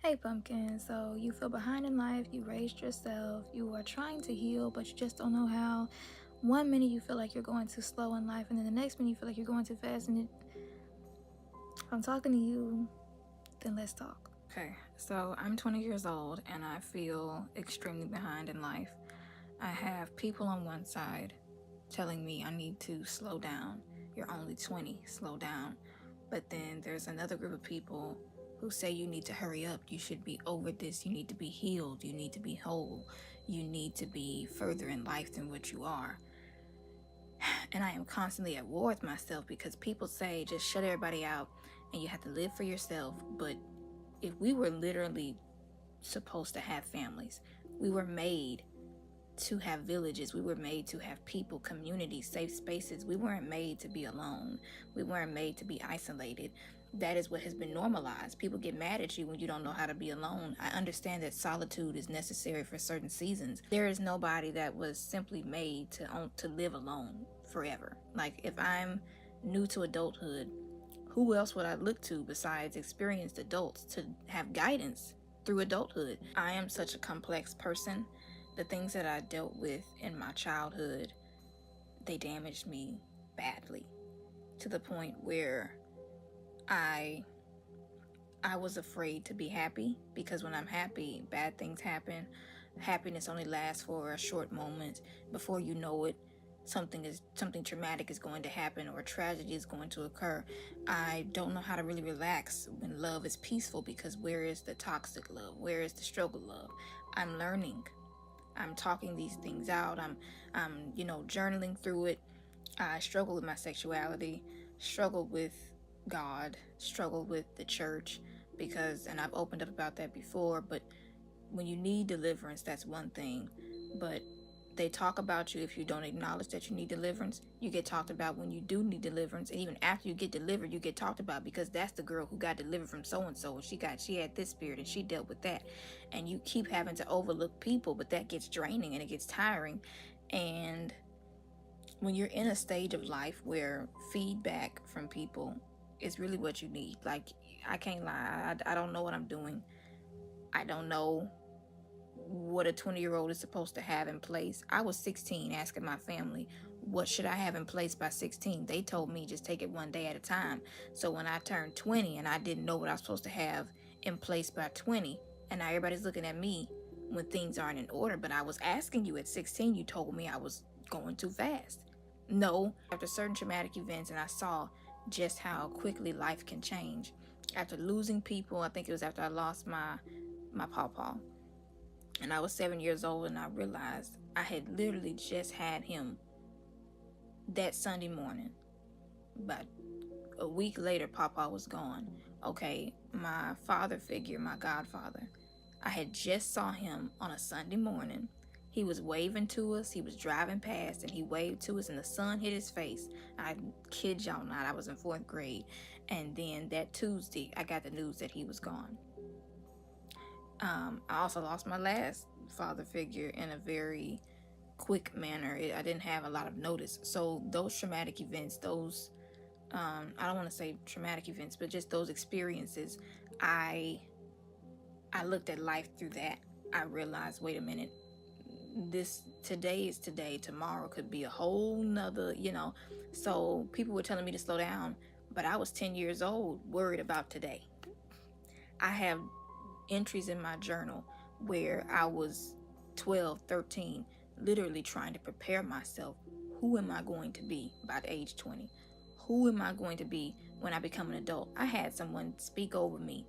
Hey Pumpkin, so you feel behind in life, you raised yourself, you are trying to heal, but you just don't know how. One minute you feel like you're going too slow in life, and then the next minute you feel like you're going too fast. If I'm talking to you, then let's talk. Okay, so I'm 20 years old and I feel extremely behind in life. I have people on one side telling me I need to slow down. You're only 20, slow down. But then there's another group of people who say you need to hurry up. You should be over this. You need to be healed. You need to be whole. You need to be further in life than what you are. And I am constantly at war with myself because people say just shut everybody out and you have to live for yourself. But if we were literally supposed to have families, we were made to have villages, we were made to have people, communities, safe spaces. We weren't made to be alone, we weren't made to be isolated. That is what has been normalized. People get mad at you when you don't know how to be alone. I understand that solitude is necessary for certain seasons. There is nobody that was simply made to live alone forever. Like, if I'm new to adulthood, who else would I look to besides experienced adults to have guidance through adulthood? I am such a complex person. The things that I dealt with in my childhood, they damaged me badly to the point where I was afraid to be happy, because when I'm happy, bad things happen. Happiness only lasts for a short moment. Before you know it, something traumatic is going to happen or a tragedy is going to occur. I don't know how to really relax when love is peaceful, because where is the toxic love? Where is the struggle love? I'm learning. I'm talking these things out. I'm journaling through it. I struggle with my sexuality, struggle with God, struggle with the church, and I've opened up about that before, but when you need deliverance, that's one thing. But they talk about you if you don't acknowledge that you need deliverance. You get talked about when you do need deliverance, and even after you get delivered, you get talked about because that's the girl who got delivered from so and so. She had this spirit and she dealt with that, and you keep having to overlook people, but that gets draining and it gets tiring. And when you're in a stage of life where feedback from people is really what you need, like, I can't lie, I don't know what I'm doing. I don't know what a 20-year-old is supposed to have in place. I was 16 asking my family, what should I have in place by 16? They told me just take it one day at a time. So when I turned 20 and I didn't know what I was supposed to have in place by 20, and now everybody's looking at me when things aren't in order. But I was asking you at 16, you told me I was going too fast. No, after certain traumatic events, and I saw just how quickly life can change. After losing people, I think it was after I lost my pawpaw, and I was 7 years old, and I realized I had literally just had him that Sunday morning. But a week later, Papa was gone. Okay, my father figure, my godfather, I had just saw him on a Sunday morning. He was waving to us. He was driving past and he waved to us and the sun hit his face. I kid y'all not, I was in 4th grade. And then that Tuesday, I got the news that he was gone. I also lost my last father figure in a very quick manner. I didn't have a lot of notice. So those traumatic events, I don't want to say traumatic events, but just those experiences, I looked at life through that. I realized, wait a minute, this today is today. Tomorrow could be a whole nother, So people were telling me to slow down, but I was 10 years old, worried about today. I have entries in my journal where I was 12, 13, literally trying to prepare myself. Who am I going to be by the age 20? Who am I going to be when I become an adult? I had someone speak over me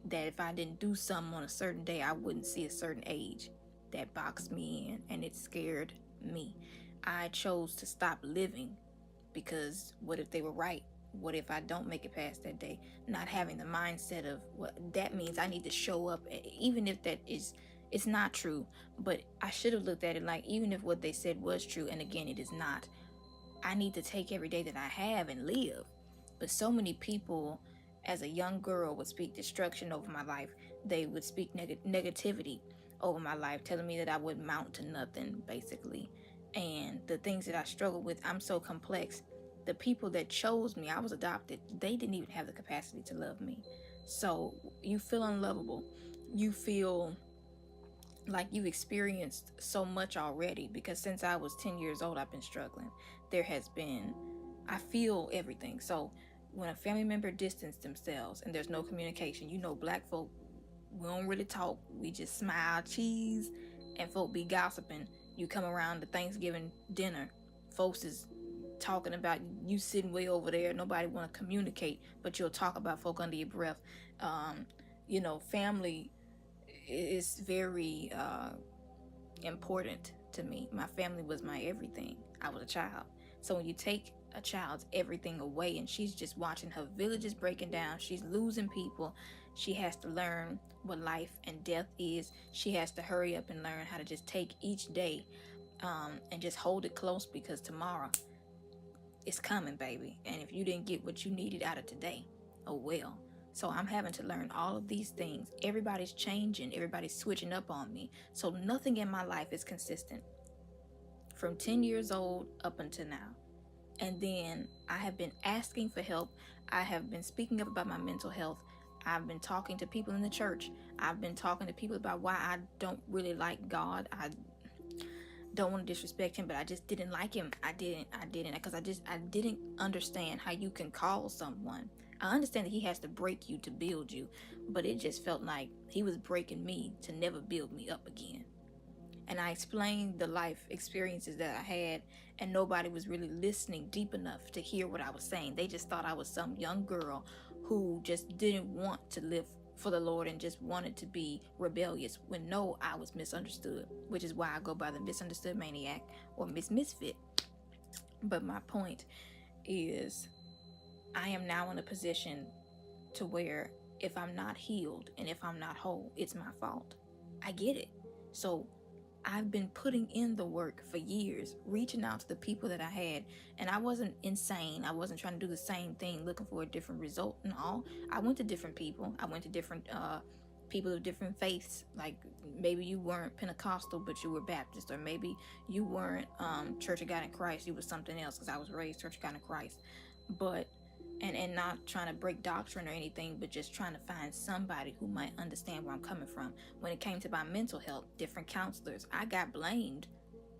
that if I didn't do something on a certain day, I wouldn't see a certain age. That boxed me in and it scared me. I chose to stop living because what if they were right? What if I don't make it past that day? Not having the mindset of what that means, I need to show up, even if it's not true. But I should have looked at it like, even if what they said was true, and again, it is not, I need to take every day that I have and live. But so many people, as a young girl, would speak destruction over my life. They would speak negativity over my life, telling me that I would mount to nothing, basically. And the things that I struggle with, I'm so complex. The people that chose me, I was adopted, they didn't even have the capacity to love me. So you feel unlovable. You feel like you've experienced so much already, because since I was 10 years old, I've been struggling. I feel everything. So when a family member distanced themselves and there's no communication, black folk, we don't really talk. We just smile, cheese, and folk be gossiping. You come around the Thanksgiving dinner, folks is talking about you sitting way over there. Nobody want to communicate, but you'll talk about folk under your breath. Family is very important to me. My family was my everything. I was a child. So when you take a child's everything away and she's just watching her villages breaking down, she's losing people, she has to learn what life and death is. She has to hurry up and learn how to just take each day and just hold it close, because tomorrow it's coming, baby. And if you didn't get what you needed out of today, oh well. So I'm having to learn all of these things. Everybody's changing. Everybody's switching up on me. So nothing in my life is consistent from 10 years old up until now. And then I have been asking for help. I have been speaking up about my mental health. I've been talking to people in the church. I've been talking to people about why I don't really like God. I don't want to disrespect him, but I just didn't like him. I didn't, because I didn't understand how you can call someone. I understand that he has to break you to build you, but it just felt like he was breaking me to never build me up again. And I explained the life experiences that I had, and nobody was really listening deep enough to hear what I was saying. They just thought I was some young girl who just didn't want to live for the Lord and just wanted to be rebellious, when no, I was misunderstood, which is why I go by the misunderstood maniac or misfit. But my point is, I am now in a position to where if I'm not healed and if I'm not whole, it's my fault. I get it. So I've been putting in the work for years, reaching out to the people that I had, and I wasn't insane. I wasn't trying to do the same thing, looking for a different result and all. I went to different people. I went to different people of different faiths. Like maybe you weren't Pentecostal, but you were Baptist, or maybe you weren't Church of God in Christ. You was something else, because I was raised Church of God in Christ. But and not trying to break doctrine or anything, but just trying to find somebody who might understand where I'm coming from. When it came to my mental health, different counselors, I got blamed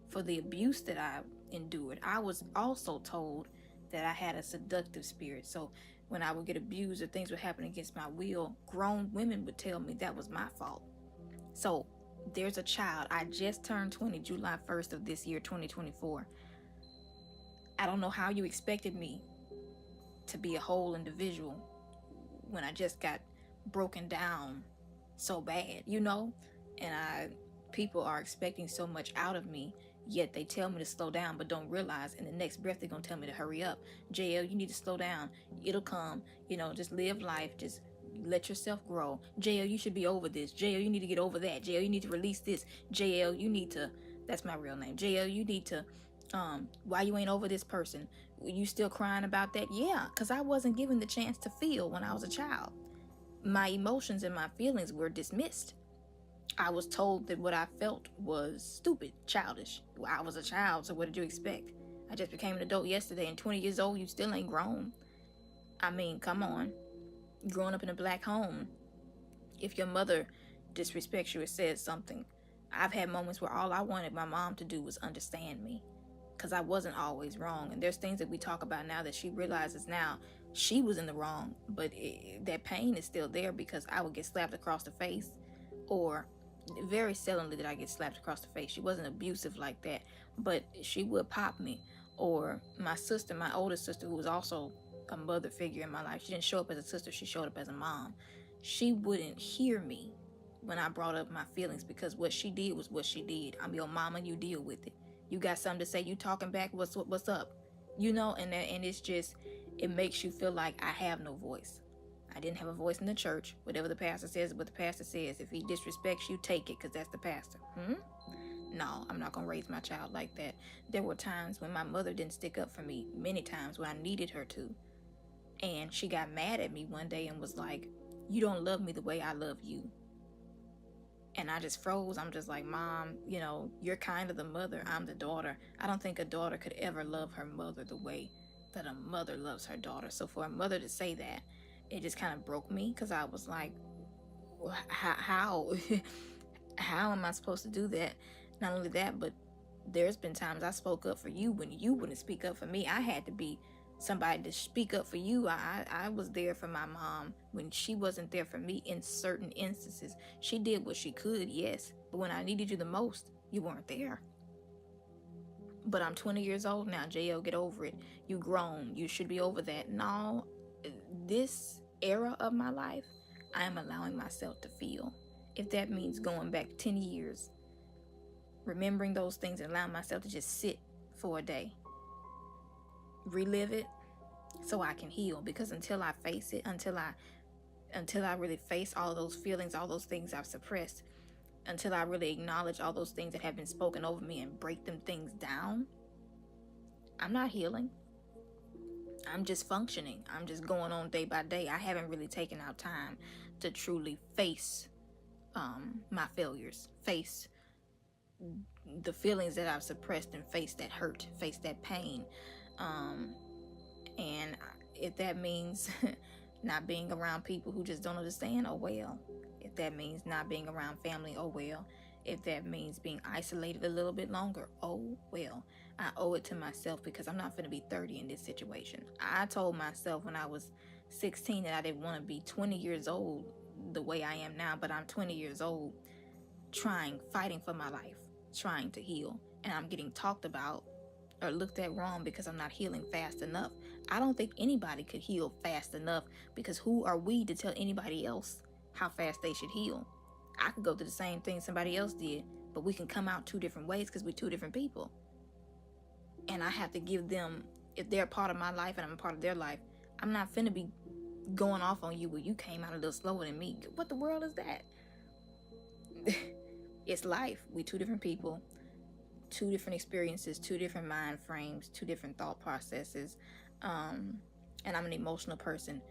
for the abuse that I endured. I was also told that I had a seductive spirit. So when I would get abused or things would happen against my will, grown women would tell me that was my fault. So there's a child. I just turned 20 July 1st of this year, 2024. I don't know how you expected me to be a whole individual when I just got broken down so bad, and people are expecting so much out of me, yet they tell me to slow down, but don't realize in the next breath they're gonna tell me to hurry up. JL, you need to slow down. It'll come. Just live life. Just let yourself grow. JL, you should be over this. JL, you need to get over that. JL, you need to release this. JL, you need to, that's my real name. JL, you need to, why you ain't over this person? You still crying about that? Yeah, because I wasn't given the chance to feel when I was a child. My emotions and my feelings were dismissed. I was told that what I felt was stupid, childish. I was a child, so what did you expect? I just became an adult yesterday, and 20 years old, you still ain't grown. I mean, come on. Growing up in a black home, if your mother disrespects you or says something, I've had moments where all I wanted my mom to do was understand me, because I wasn't always wrong. And there's things that we talk about now that she realizes now she was in the wrong, but that pain is still there, because I would get slapped across the face, or very seldomly did I get slapped across the face. She wasn't abusive like that, but she would pop me. Or my sister, my older sister, who was also a mother figure in my life, she didn't show up as a sister, she showed up as a mom. She wouldn't hear me when I brought up my feelings, because what she did was what she did. I'm your mama, you deal with it. You got something to say, you talking back, what's up? And it's just, it makes you feel like I have no voice. I didn't have a voice in the church. Whatever the pastor says is what the pastor says. If he disrespects you, take it, because that's the pastor. No, I'm not going to raise my child like that. There were times when my mother didn't stick up for me, many times when I needed her to. And she got mad at me one day and was like, you don't love me the way I love you. And I just froze. I'm just like, Mom, you're kind of the mother. I'm the daughter. I don't think a daughter could ever love her mother the way that a mother loves her daughter. So for a mother to say that, it just kind of broke me, because I was like, how how am I supposed to do that? Not only that, but there's been times I spoke up for you when you wouldn't speak up for me. I had to be somebody to speak up for you. I was there for my mom when she wasn't there for me in certain instances. She did what she could, yes, but when I needed you the most, you weren't there. But I'm 20 years old now, JL, get over it. You grown. You should be over that. No, this era of my life, I am allowing myself to feel. If that means going back 10 years, remembering those things and allowing myself to just sit for a day, relive it, so I can heal. Because until I face it, until I really face all those feelings, all those things I've suppressed, until I really acknowledge all those things that have been spoken over me and break them things down, I'm not healing. I'm just functioning. I'm just going on day by day. I haven't really taken out time to truly face my failures, face the feelings that I've suppressed, and face that hurt, face that pain. And if that means not being around people who just don't understand, oh well. If that means not being around family, oh well. If that means being isolated a little bit longer, oh well. I owe it to myself, because I'm not going to be 30 in this situation. I told myself when I was 16 that I didn't want to be 20 years old the way I am now, but I'm 20 years old fighting for my life, trying to heal, and I'm getting talked about or looked at wrong because I'm not healing fast enough. I don't think anybody could heal fast enough, because who are we to tell anybody else how fast they should heal? I could go through the same thing somebody else did, but we can come out two different ways because we're two different people. And I have to give them, if they're a part of my life and I'm a part of their life, I'm not finna be going off on you where you came out a little slower than me. What the world is that? It's life. We two different people, two different experiences, two different mind frames, two different thought processes. And I'm an emotional person.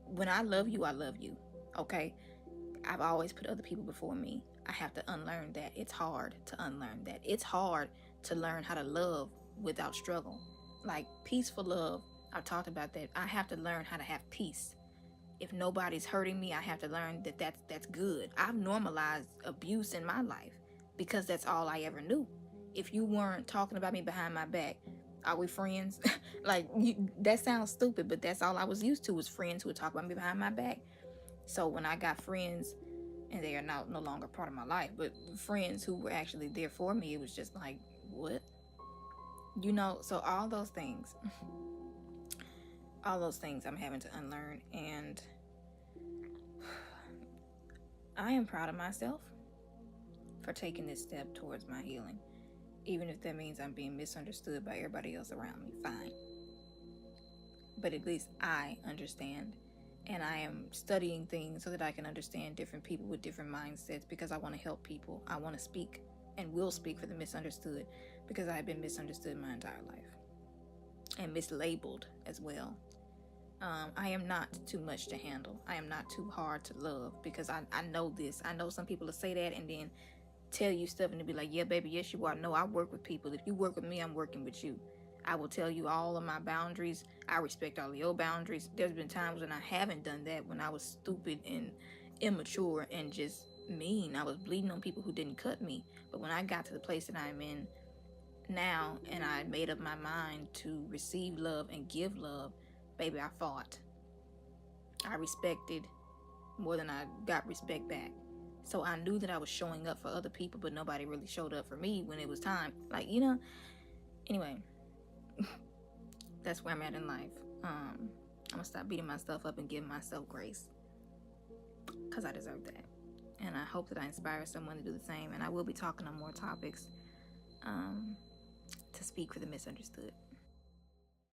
When I love you, okay? I've always put other people before me. I have to unlearn that. It's hard to unlearn that. It's hard to learn how to love without struggle. Like peaceful love, I've talked about that. I have to learn how to have peace. If nobody's hurting me, I have to learn that that's good. I've normalized abuse in my life because that's all I ever knew. If you weren't talking about me behind my back, are we friends? That sounds stupid, but that's all I was used to, was friends who would talk about me behind my back. So when I got friends, and they are now no longer part of my life, but friends who were actually there for me, it was just like, what? So all those things I'm having to unlearn, and I am proud of myself for taking this step towards my healing. Even if that means I'm being misunderstood by everybody else around me, fine. But at least I understand, and I am studying things so that I can understand different people with different mindsets, because I want to help people. I want to speak and will speak for the misunderstood, because I have been misunderstood my entire life and mislabeled as well. I am not too much to handle. I am not too hard to love, because I know this. I know some people will say that and then tell you stuff and they'll be like, yeah, baby, yes, you are. No, I work with people. If you work with me, I'm working with you. I will tell you all of my boundaries. I respect all of your boundaries. There's been times when I haven't done that, when I was stupid and immature and just mean. I was bleeding on people who didn't cut me. But when I got to the place that I'm in now, and I made up my mind to receive love and give love, baby, I fought. I respected more than I got respect back. So I knew that I was showing up for other people, but nobody really showed up for me when it was time. Anyway, that's where I'm at in life. I'm gonna stop beating myself up and give myself grace, because I deserve that. And I hope that I inspire someone to do the same. And I will be talking on more topics to speak for the misunderstood.